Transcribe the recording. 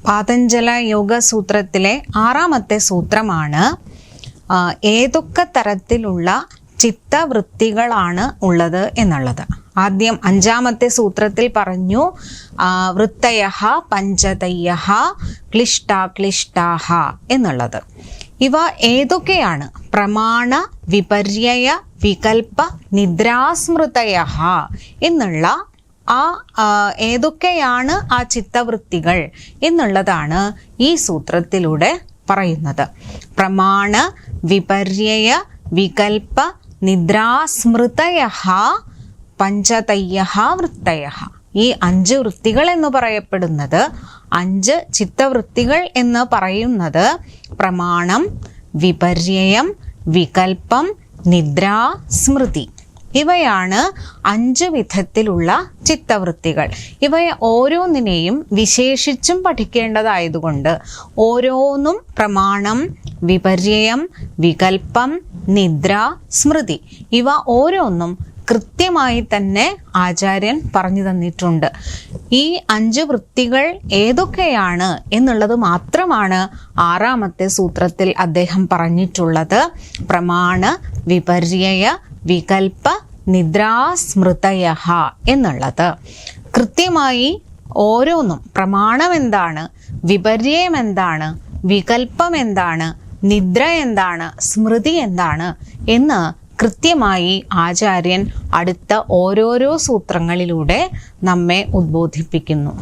പാതഞ്ജല യോഗസൂത്രത്തിലെ 6ാമത്തെ സൂത്രമാണ് ഏതൊക്കെ തരത്തിലുള്ള ചിത്തവൃത്തികളാണ് ഉള്ളത് എന്നുള്ളത്. ആദ്യം 5ാമത്തെ സൂത്രത്തിൽ പറഞ്ഞു വൃത്തയഃ പഞ്ചതയ്യഃ ക്ലിഷ്ടാക്ലിഷ്ടാഃ എന്നുള്ളത്. ഇവ ഏതൊക്കെയാണ്? പ്രമാണ വിപര്യയ വികൽപ്പ നിദ്രാസ്മൃതയഃ എന്നുള്ള ഏതൊക്കെയാണ് ആ ചിത്തവൃത്തികൾ എന്നുള്ളതാണ് ഈ സൂത്രത്തിലൂടെ പറയുന്നത്. പ്രമാണ വിപര്യയ വികൽപ്പ നിദ്രാസ്മൃതയഃ പഞ്ചതയ്യഃ വൃത്തയഃ. ഈ 5 വൃത്തികൾ എന്ന് പറയപ്പെടുന്നത് 5 ചിത്തവൃത്തികൾ എന്ന് പറയുന്നത് പ്രമാണം, വിപര്യം, വികൽപ്പം, നിദ്ര, സ്മൃതി. ഇവയാണ് 5 വിധത്തിലുള്ള ചിത്തവൃത്തികൾ. ഇവയെ ഓരോന്നിനെയും വിശേഷിച്ചും പഠിക്കേണ്ടതായതുകൊണ്ട് ഓരോന്നും പ്രമാണം, വിപര്യം, വികൽപ്പം, നിദ്ര, സ്മൃതി ഇവ ഓരോന്നും കൃത്യമായി തന്നെ ആചാര്യൻ പറഞ്ഞു തന്നിട്ടുണ്ട്. ഈ 5 വൃത്തികൾ ഏതൊക്കെയാണ് എന്നുള്ളത് മാത്രമാണ് 6ാമത്തെ സൂത്രത്തിൽ അദ്ദേഹം പറഞ്ഞിട്ടുള്ളത്. പ്രമാണ വിപര്യയ വികൽപ്പ നിദ്രാസ്മൃതയഃ എന്നുള്ളത് കൃത്യമായി ഓരോന്നും പ്രമാണം എന്താണ്, വിപര്യം എന്താണ്, വികൽപ്പം എന്താണ്, നിദ്ര എന്താണ്, സ്മൃതി എന്താണ് എന്ന് കൃത്യമായി ആചാര്യൻ അടുത്ത ഓരോരോ സൂത്രങ്ങളിലൂടെ നമ്മെ ഉദ്ബോധിപ്പിക്കുന്നു.